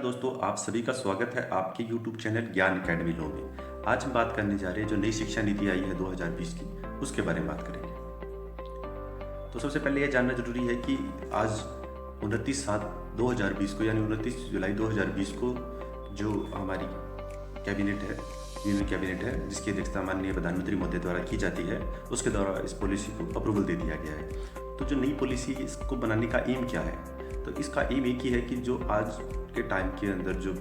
दोस्तों, आप सभी का स्वागत है आपके YouTube चैनल ज्ञान अकेडमी लॉ में। आज हम बात करने जा रहे हैं जो नई शिक्षा नीति आई है 2020 की, उसके बारे में बात करेंगे। तो सबसे पहले यह जानना जरूरी है कि आज 29/7/2020 को यानी 29 जुलाई 2020 को जो हमारी कैबिनेट है, यूनियन कैबिनेट है, जिसकी अध्यक्षता माननीय प्रधानमंत्री महोदय द्वारा की जाती है, उसके द्वारा इस पॉलिसी को अप्रूवल दे दिया गया है। तो जो नई पॉलिसी इसको बनाने का एम क्या है? तो इसका एम एक ही है कि जो आज के टाइम के अंदर जो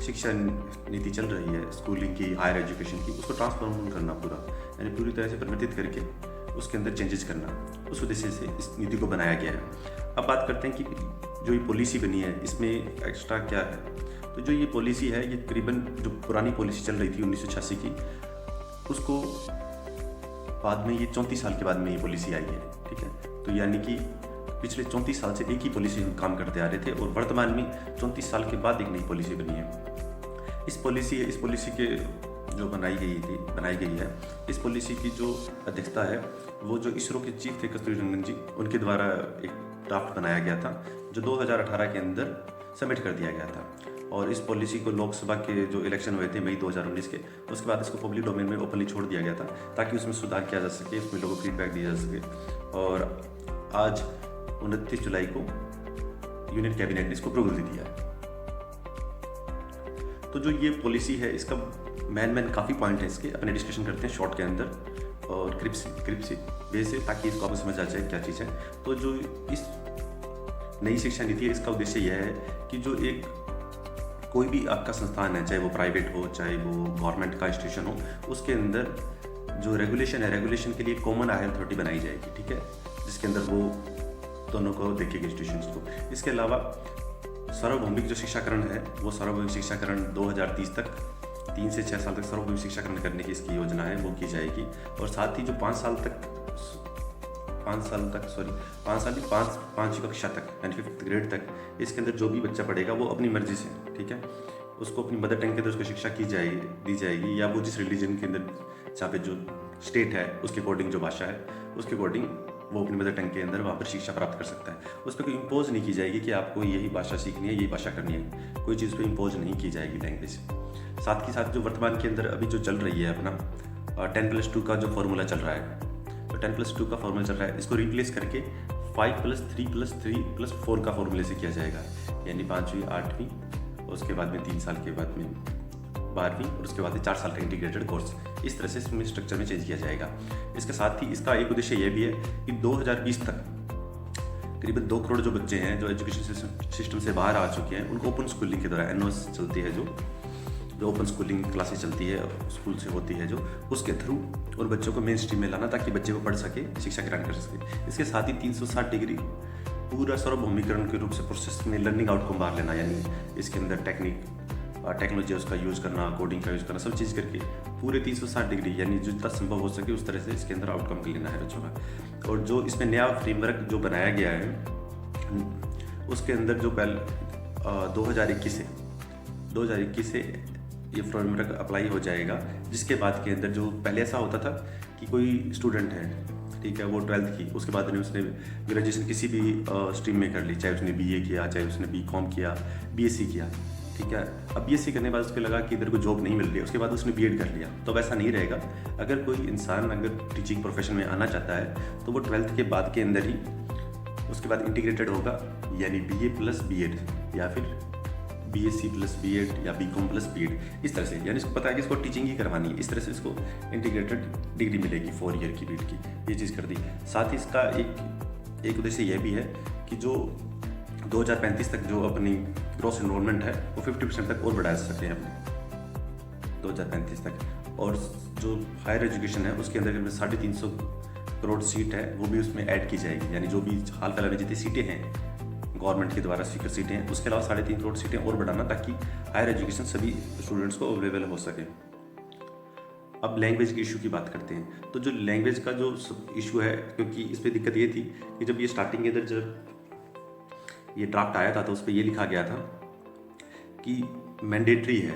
शिक्षा नीति चल रही है स्कूलिंग की, हायर एजुकेशन की, उसको ट्रांसफॉर्म करना पूरा, यानी पूरी तरह से परिवर्तित करके उसके अंदर चेंजेस करना, उस उद्देश्य से इस नीति को बनाया गया है। अब बात करते हैं कि जो ये पॉलिसी बनी है इसमें एक्स्ट्रा क्या है। तो जो ये पॉलिसी है ये करीबन जो पुरानी पॉलिसी चल रही थी 1986 की, उसको बाद में ये 34 साल के बाद में ये पॉलिसी आई है। ठीक है, तो यानी कि पिछले 34 साल से एक ही पॉलिसी हम काम करते आ रहे थे और वर्तमान में 34 साल के बाद एक नई पॉलिसी बनी है। इस पॉलिसी के जो बनाई गई है, इस पॉलिसी की जो अध्यक्षता है वो जो इसरो के चीफ थे कस्तूरी रंगन जी, उनके द्वारा एक ड्राफ्ट बनाया गया था जो 2018 के अंदर सबमिट कर दिया गया था। और इस पॉलिसी को लोकसभा के जो इलेक्शन हुए थे मई 2019 के, उसके बाद इसको पब्लिक डोमेन में ओपनली छोड़ दिया गया था ताकि उसमें सुधार किया जा सके, उसमें लोगों को फीडबैक दिया जा सके। और आज 29 जुलाई को यूनियन कैबिनेट ने इसको अप्रूवल दे दिया है। तो जो ये पॉलिसी है इसका मैन काफ़ी पॉइंट है, इसके अपने डिस्कशन करते हैं शॉर्ट के अंदर और क्रिप्स वे से, ताकि इसको आपको समझ आ जाए क्या चीज़ है। तो जो इस नई शिक्षा नीति है इसका उद्देश्य यह है कि जो एक कोई भी आपका संस्थान है, चाहे वो प्राइवेट हो चाहे वो गवर्नमेंट का इंस्टीट्यूशन हो, उसके अंदर जो रेगुलेशन है, रेगुलेशन के लिए कॉमन हायर अथॉरिटी बनाई जाएगी। ठीक है, जिसके अंदर वो दोनों को देखेगी इंस्टीट्यूशंस को। इसके अलावा सार्वभौमिक जो शिक्षाकरण है वो सार्वभौमिक शिक्षाकरण 2030 तक 3 से 6 साल तक सार्वभौमिक शिक्षाकरण करने की इसकी योजना है, वो की जाएगी। और साथ ही जो 5वीं कक्षा तक यानी 5th ग्रेड तक इसके अंदर जो भी बच्चा पढ़ेगा वो अपनी मर्जी से, ठीक है, उसको अपनी मदर टंग के अंदर उसको शिक्षा दी जाएगी, या वो जिस रिलीजन के अंदर जहाँ पे जो स्टेट है उसके अकॉर्डिंग जो भाषा है उसके अकॉर्डिंग वो अपनी मदर टंग के अंदर वहाँ पर शिक्षा प्राप्त कर सकता है। उस पर कोई इम्पोज नहीं की जाएगी कि आपको यही भाषा सीखनी है, यही भाषा करनी है, कोई चीज़ पे इम्पोज नहीं की जाएगी लैंग्वेज। साथ ही साथ जो वर्तमान के अंदर अभी जो चल रही है अपना 10+2 का जो फॉर्मूला चल रहा है, तो 10+2 का फॉर्मूला चल रहा है, इसको रिप्लेस करके 5+3+3+4 का फॉर्मूले से किया जाएगा, यानी 5वीं 8वीं, उसके बाद में 3 साल के बाद में 12वीं और उसके बाद 4 साल का इंटीग्रेटेड कोर्स। इस तरह से इसमें स्ट्रक्चर में चेंज किया जाएगा। इसके साथ ही इसका एक उद्देश्य यह भी है कि 2020 तक करीबन 2 करोड़ जो बच्चे हैं जो एजुकेशन सिस्टम से बाहर आ चुके हैं, उनको ओपन स्कूलिंग के द्वारा एनओएस चलती है, जो ओपन स्कूलिंग क्लासेस चलती है स्कूल से होती है, जो उसके थ्रू उन बच्चों को मेन स्ट्रीम में लाना ताकि बच्चे वो पढ़ सके, शिक्षा ग्रहण कर सके। इसके साथ ही 360 डिग्री पूरा सार्वभौमिकरण के रूप से प्रोसेस में लर्निंग आउटकम बाहर लेना, यानी इसके अंदर टेक्नोलॉजी उसका यूज़ करना, कोडिंग का यूज़ करना, सब चीज़ करके पूरे 360 डिग्री यानी जितना संभव हो सके उस तरह से इसके अंदर आउटकम लेना है बच्चों का। और जो इसमें नया फ्रेमवर्क जो बनाया गया है उसके अंदर जो पहले 2021 से ये फ्रेमवर्क अप्लाई हो जाएगा, जिसके बाद के अंदर जो पहले ऐसा होता था कि कोई स्टूडेंट है, ठीक है, वो 12th की, उसके बाद में उसने ग्रेजुएशन किसी भी स्ट्रीम में कर ली, चाहे उसने बीए किया, चाहे उसने बीकॉम किया, बीएससी किया, ठीक है। अब बीएससी करने के बाद उसको लगा कि इधर को जॉब नहीं मिल रही है, उसके बाद उसने बीएड कर लिया। तो वैसा नहीं रहेगा। अगर कोई इंसान अगर टीचिंग प्रोफेशन में आना चाहता है तो वो 12th के बाद के अंदर ही उसके बाद इंटीग्रेटेड होगा, यानी बीए प्लस बीएड या फिर बीएससी प्लस बीएड या बीकॉम प्लस बीएड, इस तरह से, यानी इसको पता है कि इसको टीचिंग ही करवानी है, इस तरह से इसको इंटीग्रेटेड डिग्री मिलेगी 4 ईयर की बीएड की, ये चीज़ कर दी। साथ ही इसका एक उद्देश्य यह भी है कि जो 2035 तक जो अपनी ग्रॉस एनरोलमेंट है वो 50% तक और बढ़ा सकते हैं अपने 2035 तक। और जो हायर एजुकेशन है उसके अंदर 350 करोड़ सीट है वो भी उसमें ऐड की जाएगी, यानी जो भी हाल फिलहाल में जितनी सीटें हैं गवर्नमेंट के द्वारा स्वीकृत सीटें हैं, उसके अलावा 3.5 करोड़ सीटें और बढ़ाना ताकि हायर एजुकेशन सभी स्टूडेंट्स को अवेलेबल हो सके। अब लैंग्वेज के इशू की बात करते हैं। तो जो लैंग्वेज का जो इशू है, क्योंकि इस पर दिक्कत ये थी कि जब ये स्टार्टिंग के अंदर जब ये ड्राफ्ट आया था तो उस पर ये लिखा गया था कि मैंडेटरी है,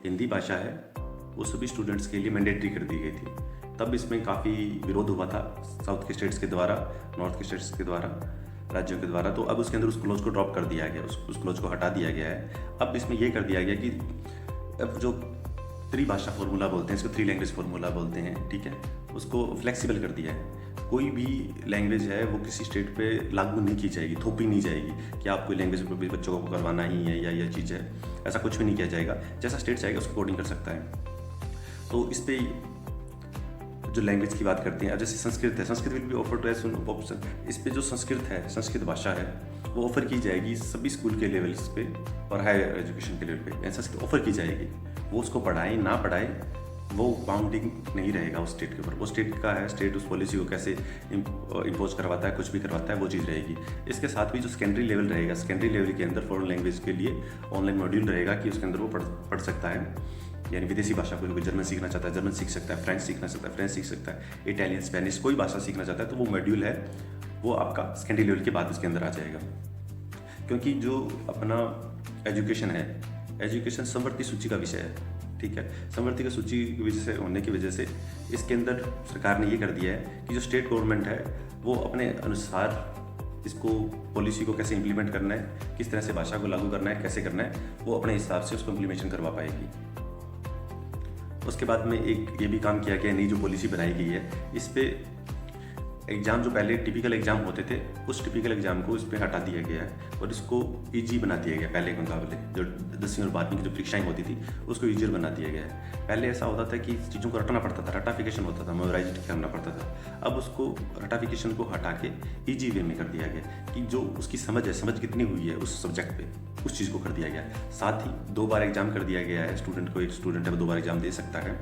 हिंदी भाषा है वो सभी स्टूडेंट्स के लिए मैंडेटरी कर दी गई थी। तब इसमें काफ़ी विरोध हुआ था साउथ के स्टेट्स के द्वारा, नॉर्थ के स्टेट्स के द्वारा, राज्यों के द्वारा, तो अब उसके अंदर उस क्लोज को ड्रॉप कर दिया गया, उस क्लोज को हटा दिया गया है। अब इसमें ये कर दिया गया कि अब जो त्रिभाषा फॉर्मूला बोलते हैं, इसको 3 लैंग्वेज फार्मूला बोलते हैं, ठीक है, उसको फ्लेक्सिबल कर दिया है। कोई भी लैंग्वेज है वो किसी स्टेट पे लागू नहीं की जाएगी, थोपी नहीं जाएगी कि आप कोई लैंग्वेज को भी बच्चों को करवाना ही है या यह चीज़ है, ऐसा कुछ भी नहीं किया जाएगा। जैसा स्टेट चाहेगा उसको कोडिंग कर सकता है। तो इस पर जो लैंग्वेज की बात करते हैं, अब जैसे संस्कृत है, Sanskrit will be offer to as option. इस पे जो संस्कृत है, संस्कृत भाषा है, वो ऑफर की जाएगी सभी स्कूल के लेवल्स पे और हायर एजुकेशन के लेवल पे संस्कृत ऑफर की जाएगी। वो उसको पढ़ाए ना पढ़ाए, वो बाउंडिंग नहीं रहेगा उस स्टेट के ऊपर। वो स्टेट का है, स्टेट उस पॉलिसी को कैसे इम्पोज करवाता है, कुछ भी करवाता है, वो चीज़ रहेगी। इसके साथ भी जो सेकेंडरी लेवल रहेगा, सेकेंडरी लेवल के अंदर फॉरेन लैंग्वेज के लिए ऑनलाइन मॉड्यूल रहेगा कि उसके अंदर वो पढ़ सकता है। यानी विदेशी भाषा, कोई जर्मन सीखना चाहता है जर्मन सीख सकता है, फ्रेंच सीखना चाहता है फ्रेंच सीख सकता है, इटालियन, स्पेनिश, कोई भाषा सीखना चाहता है तो वो मॉड्यूल है, वो आपका सेकेंडरी लेवल के बाद उसके अंदर आ जाएगा। क्योंकि जो अपना एजुकेशन है, एजुकेशन समवर्ती सूची का विषय है, ठीक है। समवर्ती की सूची की वजह से होने की वजह से इसके अंदर सरकार ने ये कर दिया है कि जो स्टेट गवर्नमेंट है वो अपने अनुसार इसको पॉलिसी को कैसे इम्प्लीमेंट करना है, किस तरह से भाषा को लागू करना है, कैसे करना है, वो अपने हिसाब से उसको इम्प्लीमेशन करवा पाएगी। उसके बाद में एक ये भी काम किया गया, नई जो पॉलिसी बनाई गई है, इस पे एग्ज़ाम जो पहले टिपिकल एग्ज़ाम होते थे, उस टिपिकल एग्ज़ाम को इस पर हटा दिया गया है और इसको ईजी बना दिया गया। पहले के मुकाबले जो 10वीं और 12वीं की जो परीक्षाएं होती थी उसको ईजियर बना दिया गया है। पहले ऐसा होता था कि चीज़ों को रटना पड़ता था, रटाफिकेशन होता था, मेमोराइज करना पड़ता था। अब उसको रटाफिकेशन को हटा के ईजी वे में कर दिया गया कि जो उसकी समझ है, समझ कितनी हुई है उस सब्जेक्ट पर, उस चीज़ को कर दिया गया। साथ ही 2 बार एग्ज़ाम कर दिया गया है स्टूडेंट को, एक स्टूडेंट है वो 2 बार एग्ज़ाम दे सकता है।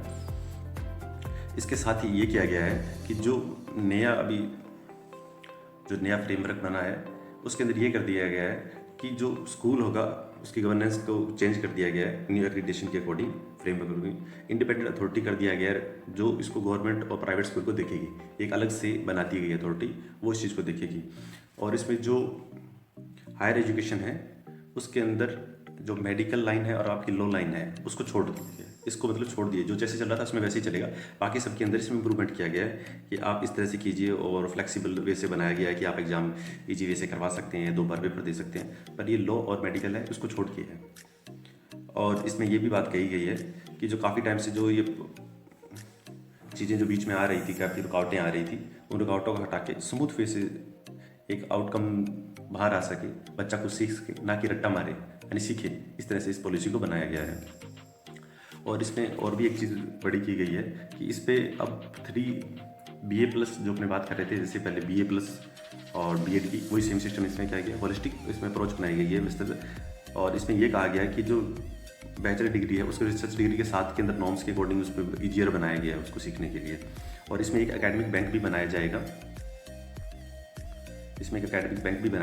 इसके साथ ही ये किया गया है कि जो नया फ्रेमवर्क बना है उसके अंदर ये कर दिया गया है कि जो स्कूल होगा उसकी गवर्नेंस को चेंज कर दिया गया है न्यू एक्रीडिटेशन के अकॉर्डिंग, फ्रेमवर्क में इंडिपेंडेंट अथॉरिटी कर दिया गया है जो इसको गवर्नमेंट और प्राइवेट स्कूल को देखेगी। एक अलग से बनाती गई अथॉरिटी, वो इस चीज़ को देखेगी। और इसमें जो हायर एजुकेशन है उसके अंदर जो मेडिकल लाइन है और आपकी लॉ लाइन है उसको छोड़ दिया, इसको मतलब छोड़ दिए, जो जैसे चल रहा था उसमें वैसे ही चलेगा। बाकी सबके अंदर इसमें इंप्रूवमेंट किया गया है कि आप इस तरह से कीजिए और फ्लेक्सिबल वे से बनाया गया है कि आप एग्ज़ाम ईजी वे से करवा सकते हैं, 2 बार पेपर दे सकते हैं। पर ये लॉ और मेडिकल है उसको छोड़ के है। और इसमें ये भी बात कही गई है कि जो काफ़ी टाइम से जो ये चीज़ें जो बीच में आ रही थी, काफ़ी रुकावटें आ रही थी, उन रुकावटों को हटा के स्मूथ वे से एक आउटकम बाहर आ सके, बच्चा कुछ सीख सके, ना कि रट्टा मारे, यानी सीखे। इस तरह से इस पॉलिसी को बनाया गया है। और इसमें और भी एक चीज़ बड़ी की गई है कि इस पर अब 3 BA+ जो अपने बात कर रहे थे, जैसे पहले BA+ और B.Ed की वही सेम सिस्टम इसमें क्या गया, होलिस्टिक इसमें अप्रोच बनाई गई है विस्तृत। और इसमें यह कहा गया है कि जो बैचलर डिग्री है उसको रिसर्च डिग्री के साथ के अंदर नॉर्म्स के अकॉर्डिंग उस पर ईजियर बनाया गया है उसको सीखने के लिए। और इसमें एक एकेडमिक बैंक भी बनाया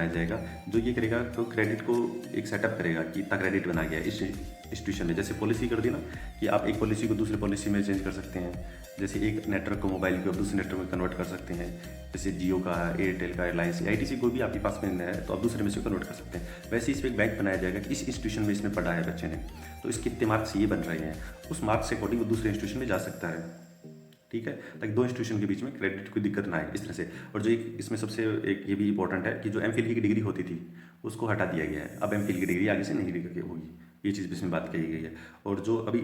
जाएगा, जो ये करेगा तो क्रेडिट को एक सेटअप करेगा कि इतना क्रेडिट बना गया इस इंस्टीट्यूशन ने। जैसे पॉलिसी कर दी ना कि आप एक पॉलिसी को दूसरे पॉलिसी में चेंज कर सकते हैं, जैसे एक नेटवर्क को मोबाइल को दूसरे नेटवर्क में कन्वर्ट कर सकते हैं, जैसे जियो का, एयरटेल का, रिलायंस, ITC कोई भी आपके पास में है तो आप दूसरे में से कन्वर्ट कर सकते हैं। वैसे इस पर एक बैंक बनाया जाएगा कि इस इंस्टीट्यूशन में इसने पढ़ा है बच्चे ने, तो इसके इतने मार्क्स ये बन रहे हैं, उस मार्क्स के अकॉर्डिंग वो दूसरे इंस्टीट्यूशन में जा सकता है, ठीक है, ताकि 2 इंस्टीट्यूशन के बीच में क्रेडिट कोई दिक्कत ना आए, इस तरह से। और जो एक इसमें सबसे एक ये भी इंपॉर्टेंट है कि जो MPhil की डिग्री होती थी उसको हटा दिया गया है। अब MPhil की डिग्री आगे से नहीं होगी, ये चीज़ भी इसमें बात कही गई है। और जो अभी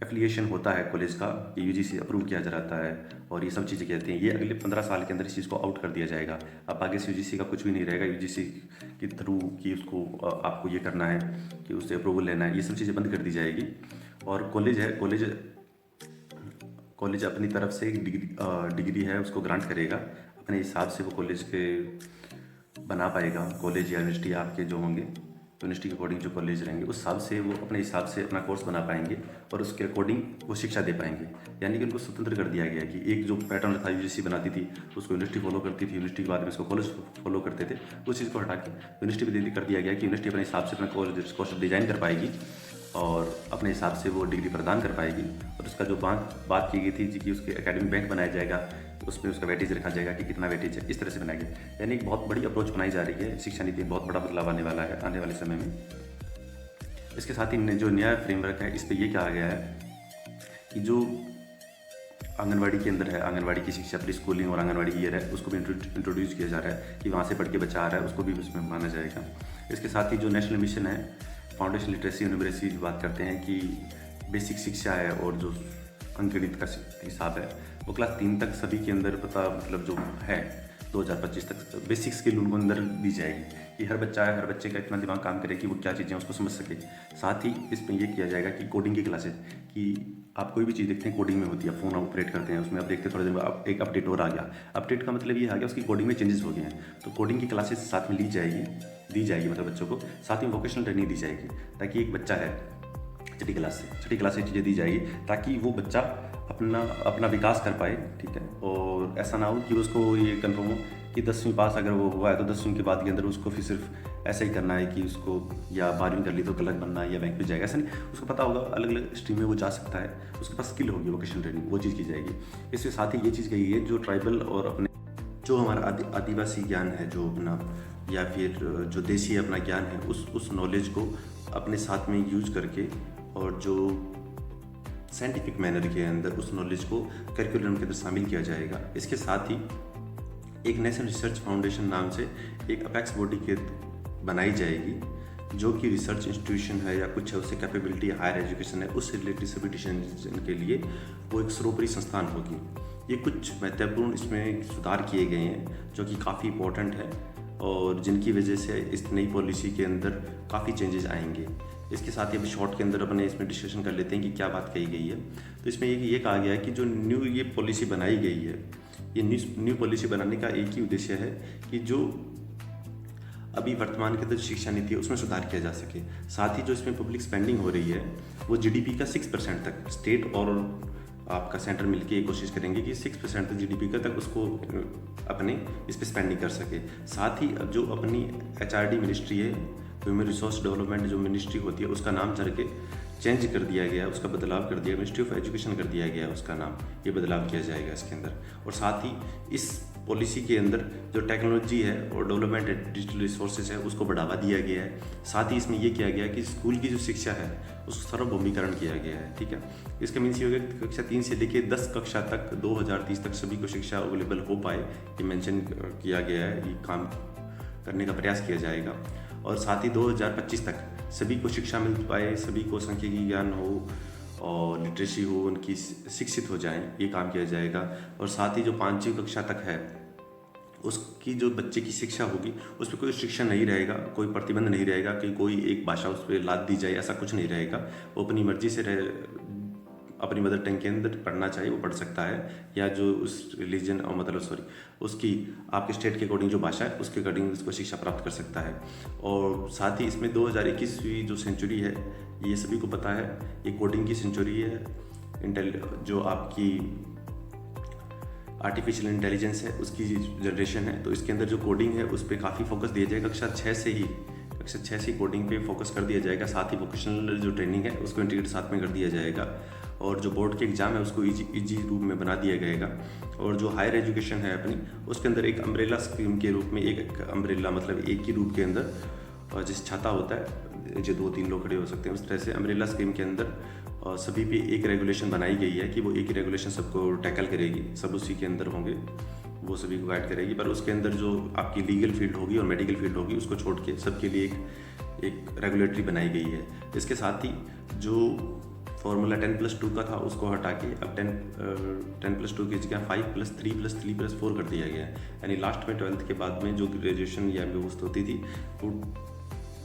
एफिलिएशन होता है कॉलेज का, ये UGC अप्रूव किया जाता है और ये सब चीज़ें कहते हैं, ये अगले 15 साल के अंदर इस चीज़ को आउट कर दिया जाएगा। अब आगे से UGC का कुछ भी नहीं रहेगा, UGC के थ्रू कि उसको आपको ये करना है कि उससे अप्रूवल लेना है, ये सब चीज़ें बंद कर दी जाएगी। और कॉलेज अपनी तरफ से डिग्री है उसको ग्रांट करेगा, अपने हिसाब से वो कॉलेज के बना पाएगा। कॉलेज या यूनिवर्सिटी आपके जो होंगे, यूनिवर्सिटी के अकॉर्डिंग जो कॉलेज रहेंगे उस हिसाब से वो अपने हिसाब से अपना कोर्स बना पाएंगे और उसके अकॉर्डिंग वो शिक्षा दे पाएंगे। यानी कि उनको स्वतंत्र कर दिया गया कि एक जो पैटर्न था UGC बनाती थी उसको यूनिवर्सिटी फॉलो करती थी, यूनिवर्सिटी के बाद में उसको कॉलेज फॉलो करते थे, उस चीज़ को हटा के यूनिवर्सिटी पर कर दिया गया कि यूनिवर्सिटी अपने हिसाब से अपना कोर्स डिज़ाइन कर पाएगी और अपने हिसाब से वो डिग्री प्रदान कर पाएगी। और उसका जो बात की गई थी कि उसके एकेडमिक बैंक बनाया जाएगा, उसमें उसका वेटेज रखा जाएगा कि कितना वेटेज है, इस तरह से बनाया गया। यानी एक बहुत बड़ी अप्रोच बनाई जा रही है, शिक्षा नीति में बहुत बड़ा बदलाव आने वाला है आने वाले समय में। इसके साथ ही जो नया फ्रेमवर्क है इस पर यह कहा गया है कि जो आंगनवाड़ी के अंदर है, आंगनवाड़ी की शिक्षा, प्री स्कूलिंग और आंगनवाड़ी ईयर है, उसको भी इंट्रोड्यूस किया जा रहा है कि वहाँ से पढ़ के बच्चा आ रहा है, उसको भी उसमें माना जाएगा। इसके साथ ही जो नेशनल मिशन है फाउंडेशन लिटरेसी न्यूमरेसी की बात करते हैं कि बेसिक शिक्षा है और जो अंकगणित का हिसाब है वो क्लास 3 तक सभी के अंदर पता मतलब जो है 2025 तक बेसिक स्किल उनको अंदर दी जाएगी कि हर बच्चा है, हर बच्चे का इतना दिमाग काम करे कि वो क्या चीज़ें उसको समझ सके। साथ ही इसमें ये किया जाएगा कि कोडिंग की क्लासेज कि आप कोई भी चीज़ देखते हैं कोडिंग में होती है, फ़ोन ऑपरेट करते हैं उसमें आप देखते हैं थोड़े दिन बाद एक अपडेट और आ गया। अपडेट का मतलब ये आ गया उसकी कोडिंग में चेंजेस हो गए हैं, तो कोडिंग की क्लासेज साथ में दी जाएगी मतलब बच्चों को। साथ ही वोकेशनल ट्रेनिंग दी जाएगी ताकि एक बच्चा है छठी क्लास से चीज़ें दी जाएगी ताकि वो बच्चा अपना विकास कर पाए, ठीक है। और ऐसा ना हो कि उसको ये कन्फर्म हो कि 10वीं पास अगर वो हुआ है तो 10वीं के बाद के अंदर उसको फिर सिर्फ ऐसा ही करना है कि उसको या 12वीं कर ली तो कलर बनना है या बैंक में जाएगा, ऐसा नहीं। उसको पता होगा अलग अलग स्ट्रीम में वो जा सकता है, उसके पास स्किल होगी, वोकेशनल ट्रेनिंग वो चीज़ की जाएगी। इसके साथ ही ये चीज़ कही है जो ट्राइबल और अपने जो हमारा आदिवासी ज्ञान है जो अपना या फिर जो देसी अपना ज्ञान है उस नॉलेज को अपने साथ में यूज करके और जो साइंटिफिक मैनर के अंदर उस नॉलेज को करिकुलम के अंदर शामिल किया जाएगा। इसके साथ ही एक नेशनल रिसर्च फाउंडेशन नाम से एक अपेक्स बॉडी के बनाई जाएगी जो कि रिसर्च इंस्टीट्यूशन है या कुछ है उससे कैपेबिलिटी हायर एजुकेशन है उससे रिलेटेड सभी डिसीजन के लिए वो एक सर्वोपरि संस्थान होगी। ये कुछ महत्वपूर्ण इसमें सुधार किए गए हैं जो कि काफ़ी इंपॉर्टेंट है और जिनकी वजह से इस नई पॉलिसी के अंदर काफ़ी चेंजेस आएंगे। इसके साथ ही अभी शॉर्ट के अंदर अपने इसमें डिस्कशन कर लेते हैं कि क्या बात कही गई है। तो इसमें ये कहा गया है कि जो न्यू ये पॉलिसी बनाई गई है, ये न्यू पॉलिसी बनाने का एक ही उद्देश्य है कि जो अभी वर्तमान के अंदर शिक्षा नीति है उसमें सुधार किया जा सके। साथ ही जो इसमें पब्लिक स्पेंडिंग हो रही है वो जीडीपी का 6% तक स्टेट और आपका सेंटर मिलके ये कोशिश करेंगे कि 6% जीडीपी का तक उसको अपने इस पर स्पेंडिंग कर सके। साथ ही जो अपनी एचआरडी मिनिस्ट्री है, ह्यूमन रिसोर्स डेवलपमेंट जो मिनिस्ट्री होती है उसका नाम चढ़ के चेंज कर दिया गया, उसका बदलाव कर दिया, मिनिस्ट्री ऑफ एजुकेशन कर दिया गया उसका नाम, ये बदलाव किया जाएगा इसके अंदर। और साथ ही इस पॉलिसी के अंदर जो टेक्नोलॉजी है और डेवलपमेंट है, डिजिटल रिसोर्सेज है उसको बढ़ावा दिया गया है। साथ ही इसमें ये किया गया कि स्कूल की जो शिक्षा है उसको सार्वभौमिकरण किया गया है, ठीक है। इसका मीन्स ये हो गया कक्षा 3 से लेकर 10 कक्षा तक 2030 तक सभी को शिक्षा अवेलेबल हो पाए, ये मेंशन किया गया है, ये काम करने का प्रयास किया जाएगा। और साथ ही 2025 तक सभी को शिक्षा मिल पाए, सभी को सांख्यिकी ज्ञान हो और लिटरेसी हो, उनकी शिक्षित हो जाएं, ये काम किया जाएगा। और साथ ही जो 5वीं कक्षा तक है उसकी जो बच्चे की शिक्षा होगी उस पर कोई रिस्ट्रिक्शन नहीं रहेगा, कोई प्रतिबंध नहीं रहेगा कि कोई एक भाषा उस पर लाद दी जाए, ऐसा कुछ नहीं रहेगा। वो अपनी मर्जी से अपनी मदर टंग के अंदर पढ़ना चाहिए वो पढ़ सकता है, या जो उस रिलीजन और मतलब उसकी आपके स्टेट के अकॉर्डिंग जो भाषा है उसके अकॉर्डिंग उसको शिक्षा प्राप्त कर सकता है। और साथ ही इसमें 2021वीं जो सेंचुरी है ये सभी को पता है, ये कोडिंग की सेंचुरी है, जो आपकी आर्टिफिशियल इंटेलिजेंस है उसकी जनरेशन है। तो इसके अंदर जो कोडिंग है उस पर काफ़ी फोकस दिया जाएगा, कक्षा 6 से ही कोडिंग पे फोकस कर दिया जाएगा। साथ ही वोकेशनल जो ट्रेनिंग है उसको इंटीग्रेट साथ में कर दिया जाएगा। और जो बोर्ड के एग्ज़ाम है उसको इजी रूप में बना दिया जाएगा। और जो हायर एजुकेशन है अपनी उसके अंदर एक अम्ब्रेला स्कीम के रूप में, एक अम्ब्रेला मतलब एक ही रूप के अंदर और जिस छाता होता है जो 2-3 लोग खड़े हो सकते हैं, उस तरह से अम्ब्रेला स्कीम के अंदर सभी पे एक रेगुलेशन बनाई गई है कि वो एक ही रेगुलेशन सबको टैकल करेगी, सब उसी के अंदर होंगे, वो सभी को गाइड करेगी। पर उसके अंदर जो आपकी लीगल फील्ड होगी और मेडिकल फील्ड होगी उसको छोड़ के सबके लिए एक रेगुलेटरी बनाई गई है। इसके साथ ही जो फॉर्मूला 10+2 का था उसको हटा के अब 10+2 की जगह 5+3+3+4 कर दिया गया है। यानी लास्ट में 12th के बाद में जो ग्रेजुएशन या व्यवस्था होती थी वो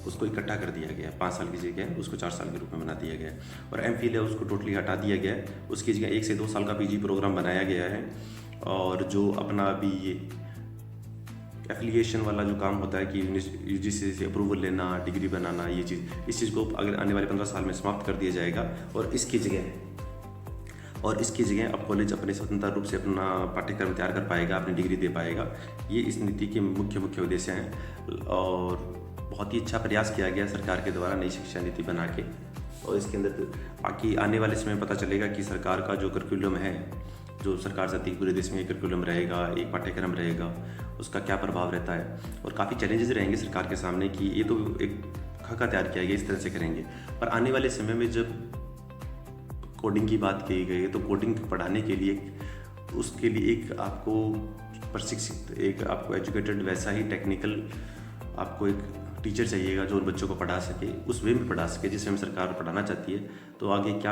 उसको इकट्ठा कर दिया गया, 5 साल की जगह उसको 4 साल के रूप में बना दिया गया। और MPhil है उसको टोटली हटा दिया गया है, उसकी जगह 1 से 2 साल का PG प्रोग्राम बनाया गया है। और जो अपना अभी ये एफिलिएशन वाला जो काम होता है कि UGC से अप्रूवल लेना, डिग्री बनाना, ये चीज़ इस चीज़ को अगर आने वाले 15 साल में समाप्त कर दिया जाएगा। और इसकी जगह अब कॉलेज अपने स्वतंत्र रूप से अपना पाठ्यक्रम तैयार कर पाएगा, अपनी डिग्री दे पाएगा। ये इस नीति के मुख्य उद्देश्य हैं और बहुत ही अच्छा प्रयास किया गया सरकार के द्वारा नई शिक्षा नीति बना के। और इसके अंदर बाकी आने वाले समय में पता चलेगा कि सरकार का जो करिकुलम है, जो सरकार चाहती है पूरे देश में एक करिकुलम रहेगा, एक पाठ्यक्रम रहेगा, उसका क्या प्रभाव रहता है। और काफ़ी चैलेंजेस रहेंगे सरकार के सामने कि ये तो एक खाका तैयार किया गया, इस तरह से करेंगे। पर आने वाले समय में जब कोडिंग की बात की गई है, तो कोडिंग पढ़ाने के लिए उसके लिए एक आपको प्रशिक्षित, एक आपको एजुकेटेड, वैसा ही टेक्निकल आपको एक टीचर चाहिएगा जो उन बच्चों को पढ़ा सके, उस वे में पढ़ा सके जिस वे में सरकार पढ़ाना चाहती है। तो आगे क्या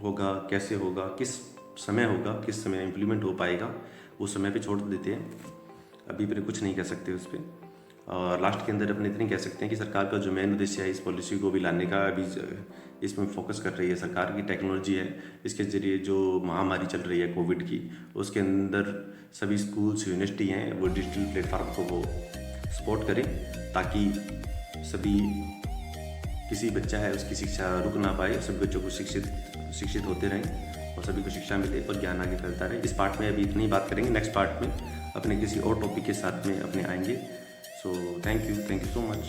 होगा, कैसे होगा, किस समय होगा, किस समय इम्प्लीमेंट हो पाएगा, वो समय पे छोड़ देते हैं। अभी फिर कुछ नहीं कह सकते उस पर। और लास्ट के अंदर अपने इतने कह सकते हैं कि सरकार का जो मेन उद्देश्य है इस पॉलिसी को भी लाने का, अभी इसमें फोकस कर रही है सरकार की टेक्नोलॉजी है। इसके ज़रिए जो महामारी चल रही है कोविड की, उसके अंदर सभी स्कूल्स, यूनिवर्सिटी हैं, वो डिजिटल प्लेटफॉर्म को वो सपोर्ट करें, ताकि सभी, किसी बच्चा है उसकी शिक्षा रुक ना पाए, सभी बच्चों को शिक्षित होते रहें और सभी को शिक्षा मिले और ज्ञान आगे फैलता रहे। इस पार्ट में अभी इतनी बात करेंगे, नेक्स्ट पार्ट में अपने किसी और टॉपिक के साथ में अपने आएंगे। So thank you so much.